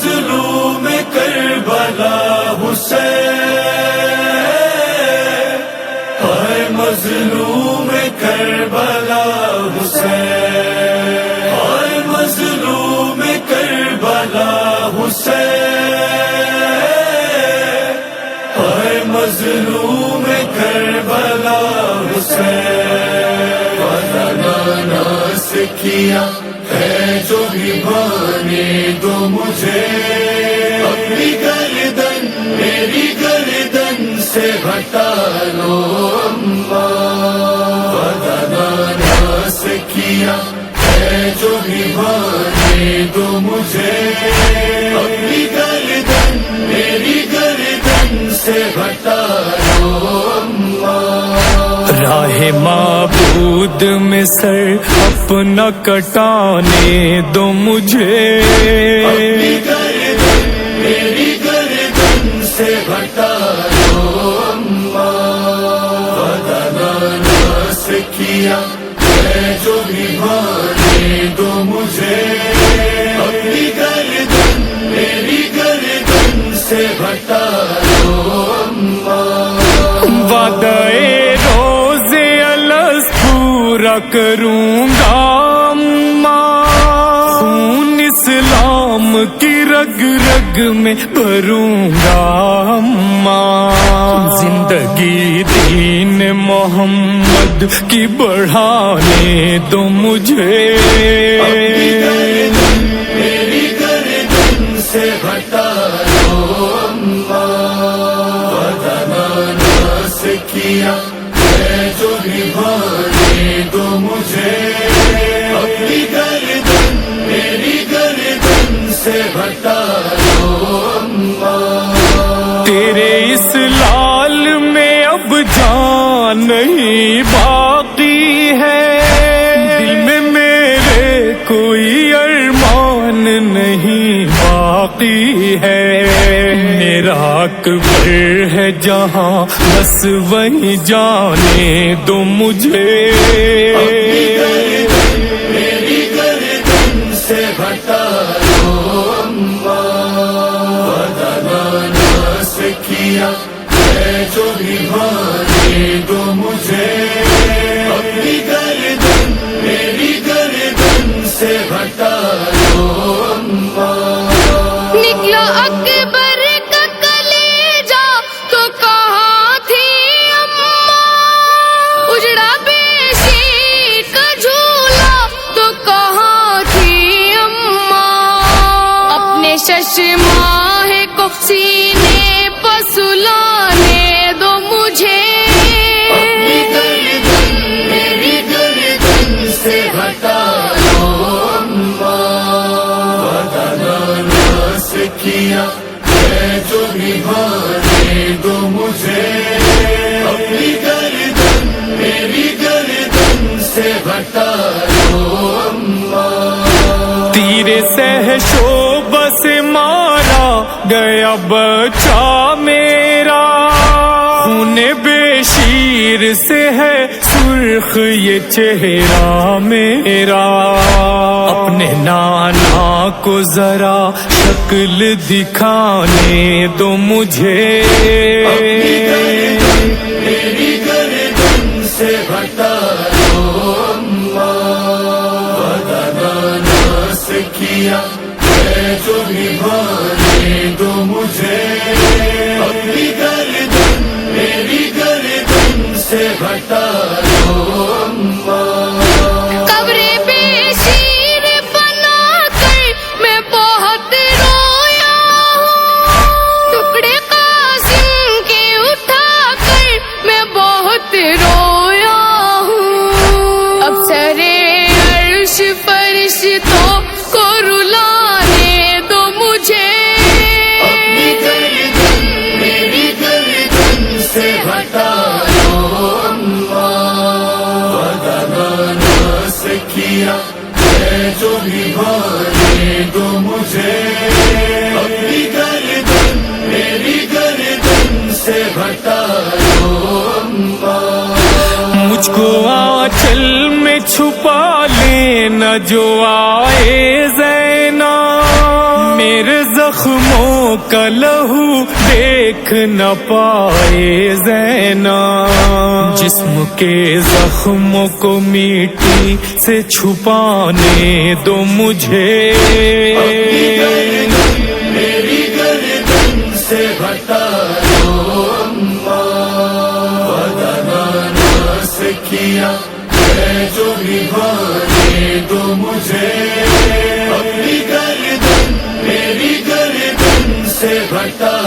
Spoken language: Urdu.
مظلوم کربلا حسین، ہائے مظلوم کربلا حسین، ہائے مظلوم کربلا حسین، ہائے مظلوم کربلا حسین، ناس کیا ہے جو بھی بانے دو مجھے، اپنی گردن میری گردن سے ہٹا لو اماں، ناس کیا ہے جو بھی بانے دو مجھے، اپنی گردن میری گردن سے ہٹا لو اماں، راہ معبود میں سر اپنا کٹانے دو مجھے، اپنی گردن میری گردن سے ہٹا لو اماں، ناس کیا ہے جو بھی بانے دو مجھے، اپنی گردن میری گردن سے ہٹا لو اماں، وعدہ روزے الست پورا کروں گا اماں، خون اسلام کی رگ رگ میں بھروں گا اماں، زندگی دین محمد کی بڑھانے دو مجھے، اپنی گردن میری گردن سے ہٹا لو اماں، ناس کیا ہے جو بھی بانے دو مجھے، اپنی گردن میری گردن سے ہٹا لو اماں، تیرے اس لال میں اب جان نہیں باقی ہے، دل میں میرے کوئی ارمان نہیں باقی ہے، میرا اکبر ہے جہاں بس وہیں جانے دو مجھے، اپنی گردن میری گردن سے ہٹا لو اماں، ناس کیا ہے جو بھی بانے دو مجھے، اپنی گردن میری گردن سے ہٹا لو اماں، نکلا اکبر کا کلیجہ تو کہاں تھی اماں، اجڑا بیشی کا جھولا تو کہاں تھی اماں، اپنے ششماہ کو سینے پر سلانے دو مجھے، اپنی گردن میری گردن سے ہٹا لو اماں، ناس کیا ہے جو بھی بانے دو مجھے، اپنی گردن میری گردن سے ہٹا لو اماں، تیرے سہشوبہ سے مارا گیا بچہ میرا، خون بے شیر سے ہے سرخ یہ چہرہ میرا، اپنے نانا کو ذرا شکل دکھانے دو مجھے، اپنی گردن میری گردن سے ہٹا لو اماں، ناس کیا ہے جو بھی بانے دو مجھے، اپنی گردن میری گردن سے ہٹا لو اماں، قبر بے شیر بنا کر میں بہت رویا ہوں، ٹکڑے قاسم کے اٹھا کر میں بہت رویا ہوں، اب سرے عرش فرشتوں کو رلانے دو مجھے، اپنی گردن میری گردن سے ہٹا لو اماں، ناس کیا ہے جو بھی بانے دو مجھے، اپنی گردن میری گردن سے ہٹا لو اماں، مجھ کو آنچل میں چھپا لینا جو آئے زینا، میرے زخموں کا لہو دیکھ نہ پائے زینب، جسم کے زخموں کو مٹی سے چھپانے دو مجھے، میری گردن سے ہٹا دو اماں، وعدہ نانا سے کیا ہے جو نبھانے دو مجھے، اپنی گردن میری گردن سے ہٹا